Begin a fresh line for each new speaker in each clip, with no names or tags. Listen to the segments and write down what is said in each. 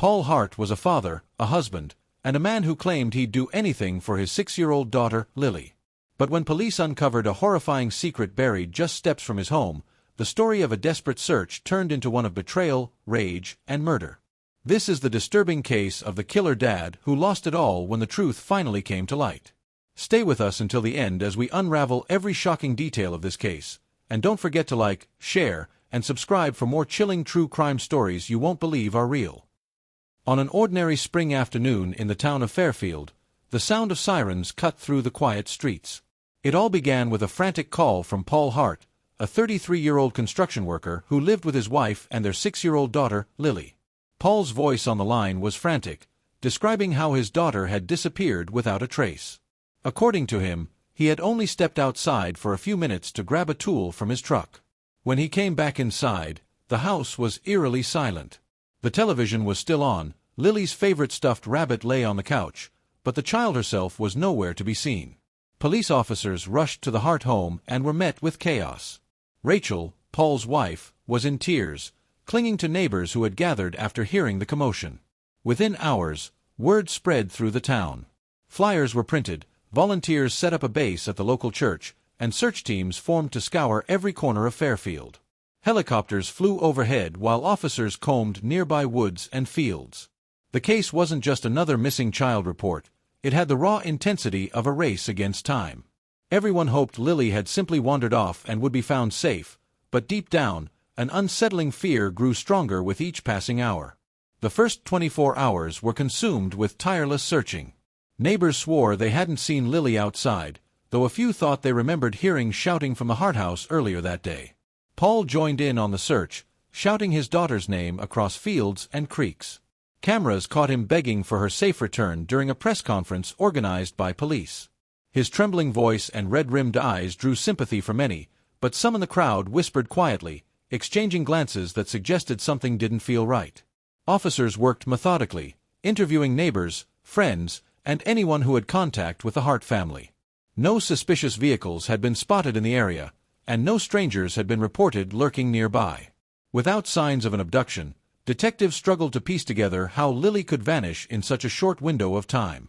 Paul Hart was a father, a husband, and a man who claimed he'd do anything for his 6-year-old daughter, Lily. But when police uncovered a horrifying secret buried just steps from his home, the story of a desperate search turned into one of betrayal, rage, and murder. This is the disturbing case of the killer dad who lost it all when the truth finally came to light. Stay with us until the end as we unravel every shocking detail of this case. And don't forget to like, share, and subscribe for more chilling true crime stories you won't believe are real. On an ordinary spring afternoon in the town of Fairfield, the sound of sirens cut through the quiet streets. It all began with a frantic call from Paul Hart, a 33-year-old construction worker who lived with his wife and their 6-year-old daughter, Lily. Paul's voice on the line was frantic, describing how his daughter had disappeared without a trace. According to him, he had only stepped outside for a few minutes to grab a tool from his truck. When he came back inside, the house was eerily silent. The television was still on, Lily's favorite stuffed rabbit lay on the couch, but the child herself was nowhere to be seen. Police officers rushed to the Hart home and were met with chaos. Rachel, Paul's wife, was in tears, clinging to neighbors who had gathered after hearing the commotion. Within hours, word spread through the town. Flyers were printed, volunteers set up a base at the local church, and search teams formed to scour every corner of Fairfield. Helicopters flew overhead while officers combed nearby woods and fields. The case wasn't just another missing child report, it had the raw intensity of a race against time. Everyone hoped Lily had simply wandered off and would be found safe, but deep down, an unsettling fear grew stronger with each passing hour. The first 24 hours were consumed with tireless searching. Neighbors swore they hadn't seen Lily outside, though a few thought they remembered hearing shouting from the Hart house earlier that day. Paul joined in on the search, shouting his daughter's name across fields and creeks. Cameras caught him begging for her safe return during a press conference organized by police. His trembling voice and red-rimmed eyes drew sympathy from many, but some in the crowd whispered quietly, exchanging glances that suggested something didn't feel right. Officers worked methodically, interviewing neighbors, friends, and anyone who had contact with the Hart family. No suspicious vehicles had been spotted in the area, and no strangers had been reported lurking nearby. Without signs of an abduction, detectives struggled to piece together how Lily could vanish in such a short window of time.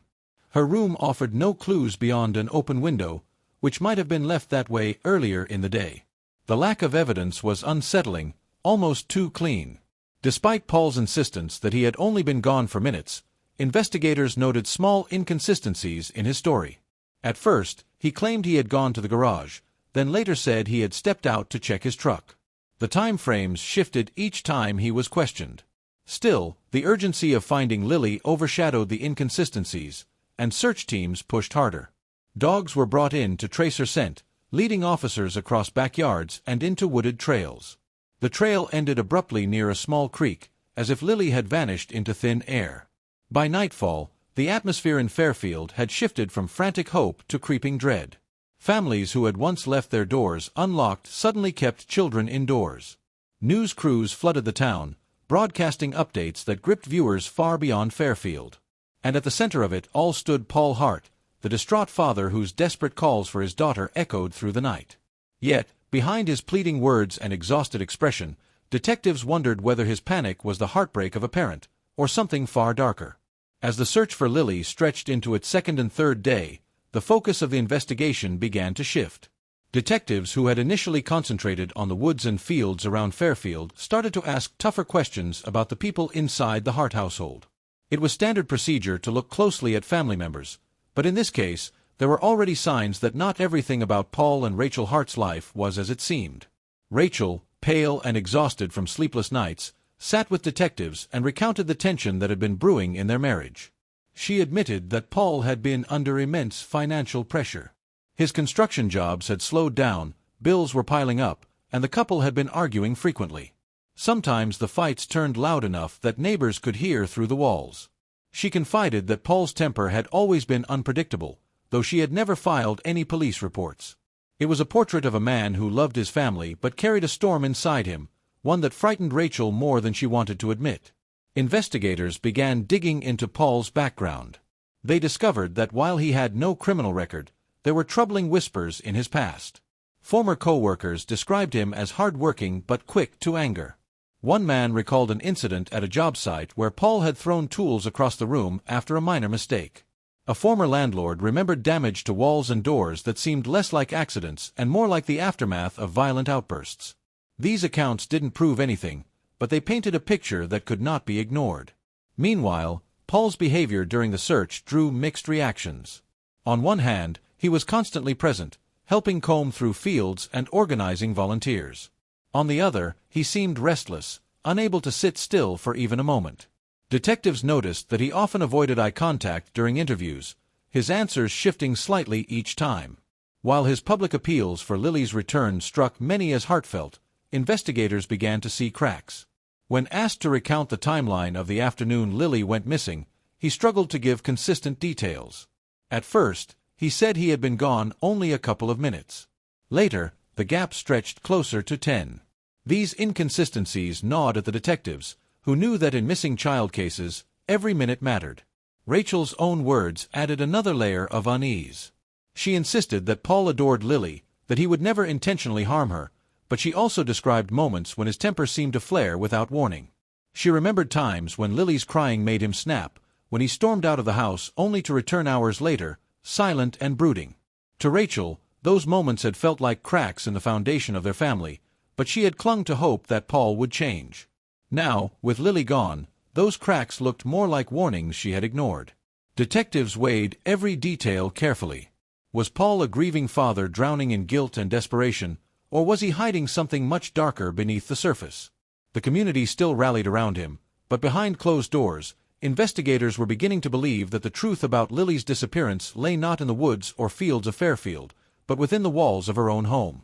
Her room offered no clues beyond an open window, which might have been left that way earlier in the day. The lack of evidence was unsettling, almost too clean. Despite Paul's insistence that he had only been gone for minutes, investigators noted small inconsistencies in his story. At first, he claimed he had gone to the garage, then later said he had stepped out to check his truck. The time frames shifted each time he was questioned. Still, the urgency of finding Lily overshadowed the inconsistencies, and search teams pushed harder. Dogs were brought in to trace her scent, leading officers across backyards and into wooded trails. The trail ended abruptly near a small creek, as if Lily had vanished into thin air. By nightfall, the atmosphere in Fairfield had shifted from frantic hope to creeping dread. Families who had once left their doors unlocked suddenly kept children indoors. News crews flooded the town, broadcasting updates that gripped viewers far beyond Fairfield. And at the center of it all stood Paul Hart, the distraught father whose desperate calls for his daughter echoed through the night. Yet, behind his pleading words and exhausted expression, detectives wondered whether his panic was the heartbreak of a parent, or something far darker. As the search for Lily stretched into its second and third day, the focus of the investigation began to shift. Detectives who had initially concentrated on the woods and fields around Fairfield started to ask tougher questions about the people inside the Hart household. It was standard procedure to look closely at family members, but in this case, there were already signs that not everything about Paul and Rachel Hart's life was as it seemed. Rachel, pale and exhausted from sleepless nights, sat with detectives and recounted the tension that had been brewing in their marriage. She admitted that Paul had been under immense financial pressure. His construction jobs had slowed down, bills were piling up, and the couple had been arguing frequently. Sometimes the fights turned loud enough that neighbors could hear through the walls. She confided that Paul's temper had always been unpredictable, though she had never filed any police reports. It was a portrait of a man who loved his family but carried a storm inside him, one that frightened Rachel more than she wanted to admit. Investigators began digging into Paul's background. They discovered that while he had no criminal record, there were troubling whispers in his past. Former co-workers described him as hard-working but quick to anger. One man recalled an incident at a job site where Paul had thrown tools across the room after a minor mistake. A former landlord remembered damage to walls and doors that seemed less like accidents and more like the aftermath of violent outbursts. These accounts didn't prove anything, but they painted a picture that could not be ignored. Meanwhile, Paul's behavior during the search drew mixed reactions. On one hand, he was constantly present, helping comb through fields and organizing volunteers. On the other, he seemed restless, unable to sit still for even a moment. Detectives noticed that he often avoided eye contact during interviews, his answers shifting slightly each time. While his public appeals for Lily's return struck many as heartfelt, investigators began to see cracks. When asked to recount the timeline of the afternoon Lily went missing, he struggled to give consistent details. At first, he said he had been gone only a couple of minutes. Later, the gap stretched closer to 10. These inconsistencies gnawed at the detectives, who knew that in missing child cases, every minute mattered. Rachel's own words added another layer of unease. She insisted that Paul adored Lily, that he would never intentionally harm her, but she also described moments when his temper seemed to flare without warning. She remembered times when Lily's crying made him snap, when he stormed out of the house only to return hours later, silent and brooding. To Rachel, those moments had felt like cracks in the foundation of their family, but she had clung to hope that Paul would change. Now, with Lily gone, those cracks looked more like warnings she had ignored. Detectives weighed every detail carefully. Was Paul a grieving father drowning in guilt and desperation, or was he hiding something much darker beneath the surface? The community still rallied around him, but behind closed doors, investigators were beginning to believe that the truth about Lily's disappearance lay not in the woods or fields of Fairfield, but within the walls of her own home.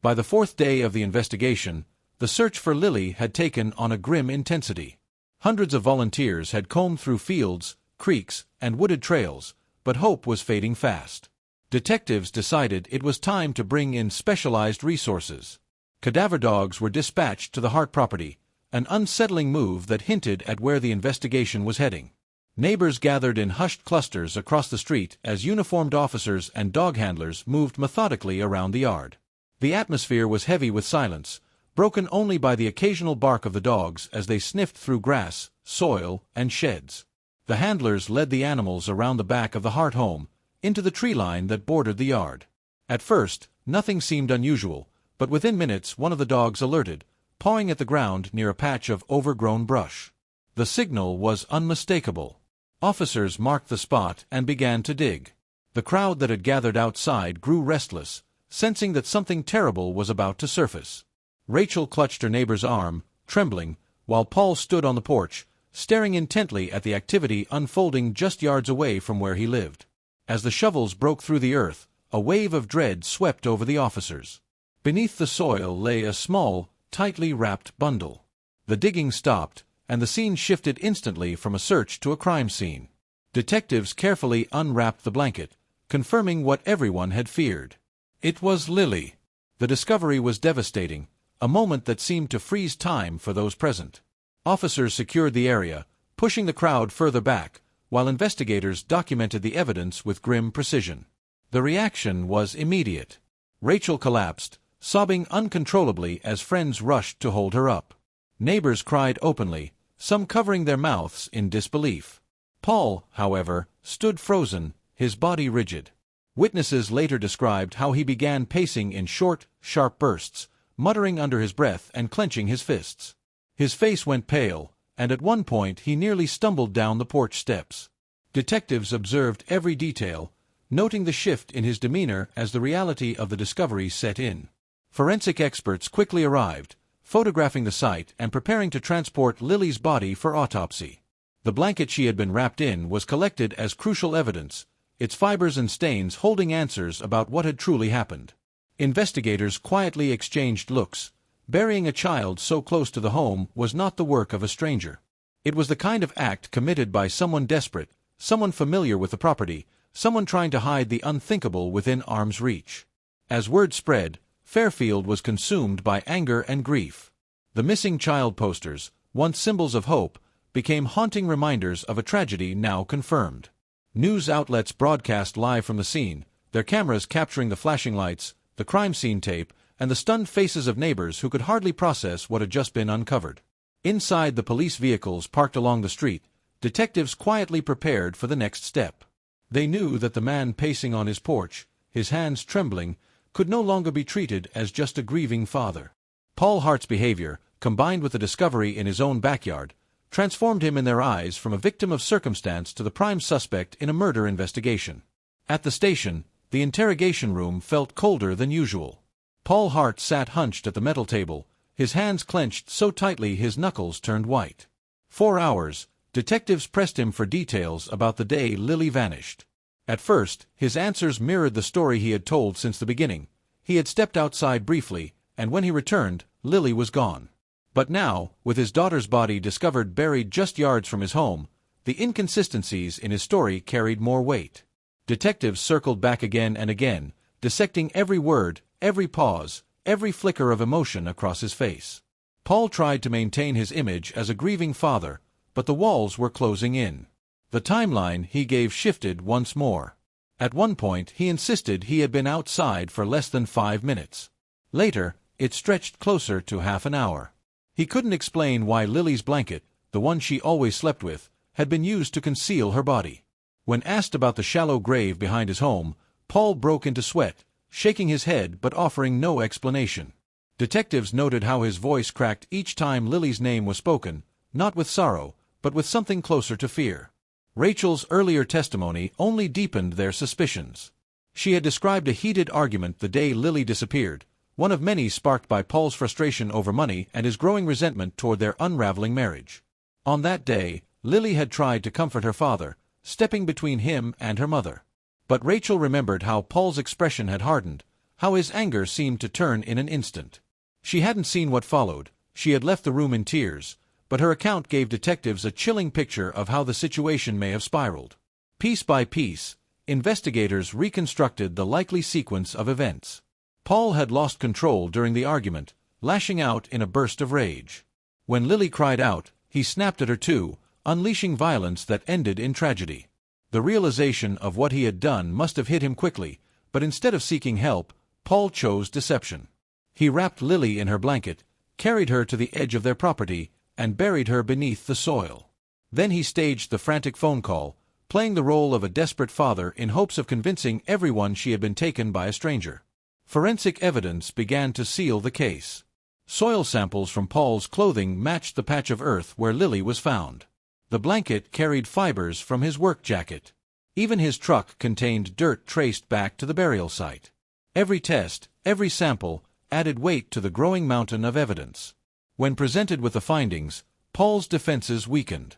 By the fourth day of the investigation, the search for Lily had taken on a grim intensity. Hundreds of volunteers had combed through fields, creeks, and wooded trails, but hope was fading fast. Detectives decided it was time to bring in specialized resources. Cadaver dogs were dispatched to the Hart property, an unsettling move that hinted at where the investigation was heading. Neighbors gathered in hushed clusters across the street as uniformed officers and dog handlers moved methodically around the yard. The atmosphere was heavy with silence, broken only by the occasional bark of the dogs as they sniffed through grass, soil, and sheds. The handlers led the animals around the back of the Hart home, into the tree line that bordered the yard. At first, nothing seemed unusual, but within minutes one of the dogs alerted, pawing at the ground near a patch of overgrown brush. The signal was unmistakable. Officers marked the spot and began to dig. The crowd that had gathered outside grew restless, sensing that something terrible was about to surface. Rachel clutched her neighbor's arm, trembling, while Paul stood on the porch, staring intently at the activity unfolding just yards away from where he lived. As the shovels broke through the earth, a wave of dread swept over the officers. Beneath the soil lay a small, tightly wrapped bundle. The digging stopped, and the scene shifted instantly from a search to a crime scene. Detectives carefully unwrapped the blanket, confirming what everyone had feared. It was Lily. The discovery was devastating, a moment that seemed to freeze time for those present. Officers secured the area, pushing the crowd further back, while investigators documented the evidence with grim precision. The reaction was immediate. Rachel collapsed, sobbing uncontrollably as friends rushed to hold her up. Neighbors cried openly, some covering their mouths in disbelief. Paul, however, stood frozen, his body rigid. Witnesses later described how he began pacing in short, sharp bursts, muttering under his breath and clenching his fists. His face went pale, and at one point he nearly stumbled down the porch steps. Detectives observed every detail, noting the shift in his demeanor as the reality of the discovery set in. Forensic experts quickly arrived, photographing the site and preparing to transport Lily's body for autopsy. The blanket she had been wrapped in was collected as crucial evidence, its fibers and stains holding answers about what had truly happened. Investigators quietly exchanged looks. Burying a child so close to the home was not the work of a stranger. It was the kind of act committed by someone desperate, someone familiar with the property, someone trying to hide the unthinkable within arm's reach. As word spread, Fairfield was consumed by anger and grief. The missing child posters, once symbols of hope, became haunting reminders of a tragedy now confirmed. News outlets broadcast live from the scene, their cameras capturing the flashing lights, the crime scene tape, and the stunned faces of neighbors who could hardly process what had just been uncovered. Inside the police vehicles parked along the street, detectives quietly prepared for the next step. They knew that the man pacing on his porch, his hands trembling, could no longer be treated as just a grieving father. Paul Hart's behavior, combined with the discovery in his own backyard, transformed him in their eyes from a victim of circumstance to the prime suspect in a murder investigation. At the station, the interrogation room felt colder than usual. Paul Hart sat hunched at the metal table, his hands clenched so tightly his knuckles turned white. 4 hours, detectives pressed him for details about the day Lily vanished. At first, his answers mirrored the story he had told since the beginning. He had stepped outside briefly, and when he returned, Lily was gone. But now, with his daughter's body discovered buried just yards from his home, the inconsistencies in his story carried more weight. Detectives circled back again and again, dissecting every word, every pause, every flicker of emotion across his face. Paul tried to maintain his image as a grieving father, but the walls were closing in. The timeline he gave shifted once more. At one point he insisted he had been outside for less than 5 minutes. Later, it stretched closer to half an hour. He couldn't explain why Lily's blanket, the one she always slept with, had been used to conceal her body. When asked about the shallow grave behind his home, Paul broke into sweat, shaking his head but offering no explanation. Detectives noted how his voice cracked each time Lily's name was spoken, not with sorrow, but with something closer to fear. Rachel's earlier testimony only deepened their suspicions. She had described a heated argument the day Lily disappeared, one of many sparked by Paul's frustration over money and his growing resentment toward their unraveling marriage. On that day, Lily had tried to comfort her father, stepping between him and her mother. But Rachel remembered how Paul's expression had hardened, how his anger seemed to turn in an instant. She hadn't seen what followed, she had left the room in tears, but her account gave detectives a chilling picture of how the situation may have spiraled. Piece by piece, investigators reconstructed the likely sequence of events. Paul had lost control during the argument, lashing out in a burst of rage. When Lily cried out, he snapped at her too, unleashing violence that ended in tragedy. The realization of what he had done must have hit him quickly, but instead of seeking help, Paul chose deception. He wrapped Lily in her blanket, carried her to the edge of their property, and buried her beneath the soil. Then he staged the frantic phone call, playing the role of a desperate father in hopes of convincing everyone she had been taken by a stranger. Forensic evidence began to seal the case. Soil samples from Paul's clothing matched the patch of earth where Lily was found. The blanket carried fibers from his work jacket. Even his truck contained dirt traced back to the burial site. Every test, every sample, added weight to the growing mountain of evidence. When presented with the findings, Paul's defenses weakened.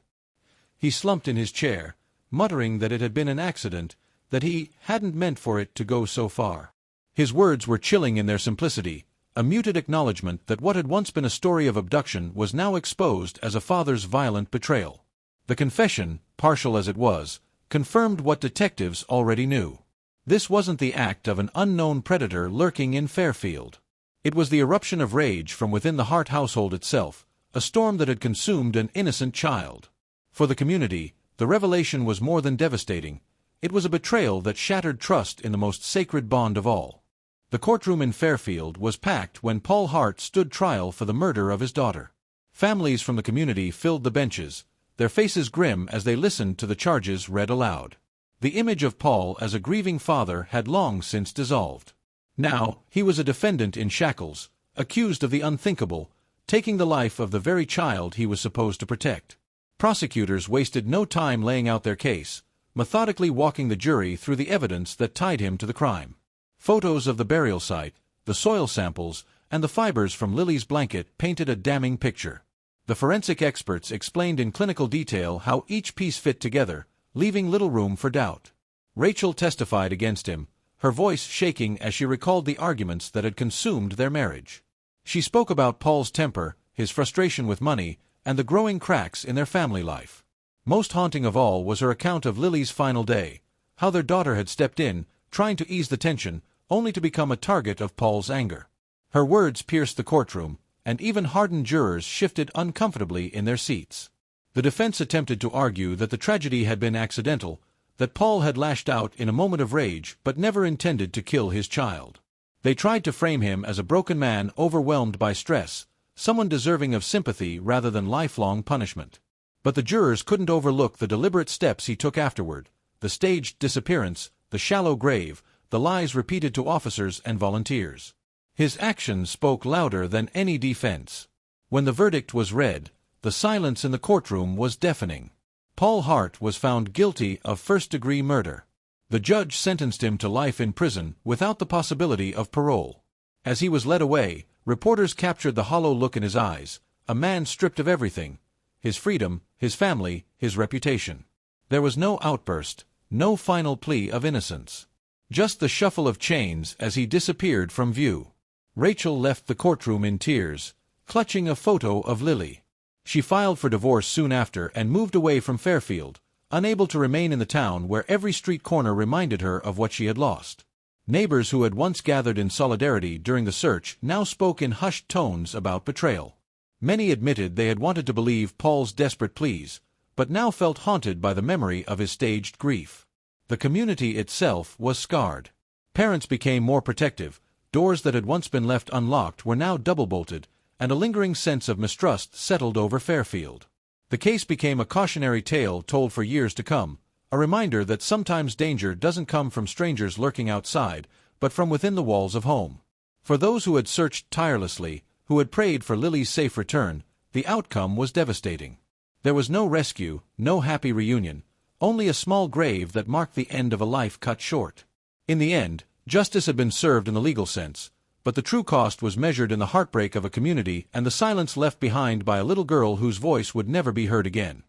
He slumped in his chair, muttering that it had been an accident, that he hadn't meant for it to go so far. His words were chilling in their simplicity, a muted acknowledgment that what had once been a story of abduction was now exposed as a father's violent betrayal. The confession, partial as it was, confirmed what detectives already knew. This wasn't the act of an unknown predator lurking in Fairfield. It was the eruption of rage from within the Hart household itself, a storm that had consumed an innocent child. For the community, the revelation was more than devastating. It was a betrayal that shattered trust in the most sacred bond of all. The courtroom in Fairfield was packed when Paul Hart stood trial for the murder of his daughter. Families from the community filled the benches, their faces grim as they listened to the charges read aloud. The image of Paul as a grieving father had long since dissolved. Now, he was a defendant in shackles, accused of the unthinkable, taking the life of the very child he was supposed to protect. Prosecutors wasted no time laying out their case, methodically walking the jury through the evidence that tied him to the crime. Photos of the burial site, the soil samples, and the fibers from Lily's blanket painted a damning picture. The forensic experts explained in clinical detail how each piece fit together, leaving little room for doubt. Rachel testified against him, her voice shaking as she recalled the arguments that had consumed their marriage. She spoke about Paul's temper, his frustration with money, and the growing cracks in their family life. Most haunting of all was her account of Lily's final day, how their daughter had stepped in, trying to ease the tension, only to become a target of Paul's anger. Her words pierced the courtroom, and even hardened jurors shifted uncomfortably in their seats. The defense attempted to argue that the tragedy had been accidental, that Paul had lashed out in a moment of rage but never intended to kill his child. They tried to frame him as a broken man overwhelmed by stress, someone deserving of sympathy rather than lifelong punishment. But the jurors couldn't overlook the deliberate steps he took afterward, the staged disappearance, the shallow grave, the lies repeated to officers and volunteers. His actions spoke louder than any defense. When the verdict was read, the silence in the courtroom was deafening. Paul Hart was found guilty of first-degree murder. The judge sentenced him to life in prison without the possibility of parole. As he was led away, reporters captured the hollow look in his eyes, a man stripped of everything: his freedom, his family, his reputation. There was no outburst, no final plea of innocence. Just the shuffle of chains as he disappeared from view. Rachel left the courtroom in tears, clutching a photo of Lily. She filed for divorce soon after and moved away from Fairfield, unable to remain in the town where every street corner reminded her of what she had lost. Neighbors who had once gathered in solidarity during the search now spoke in hushed tones about betrayal. Many admitted they had wanted to believe Paul's desperate pleas, but now felt haunted by the memory of his staged grief. The community itself was scarred. Parents became more protective, doors that had once been left unlocked were now double-bolted, and a lingering sense of mistrust settled over Fairfield. The case became a cautionary tale told for years to come, a reminder that sometimes danger doesn't come from strangers lurking outside, but from within the walls of home. For those who had searched tirelessly, who had prayed for Lily's safe return, the outcome was devastating. There was no rescue, no happy reunion, only a small grave that marked the end of a life cut short. In the end, justice had been served in the legal sense, but the true cost was measured in the heartbreak of a community and the silence left behind by a little girl whose voice would never be heard again.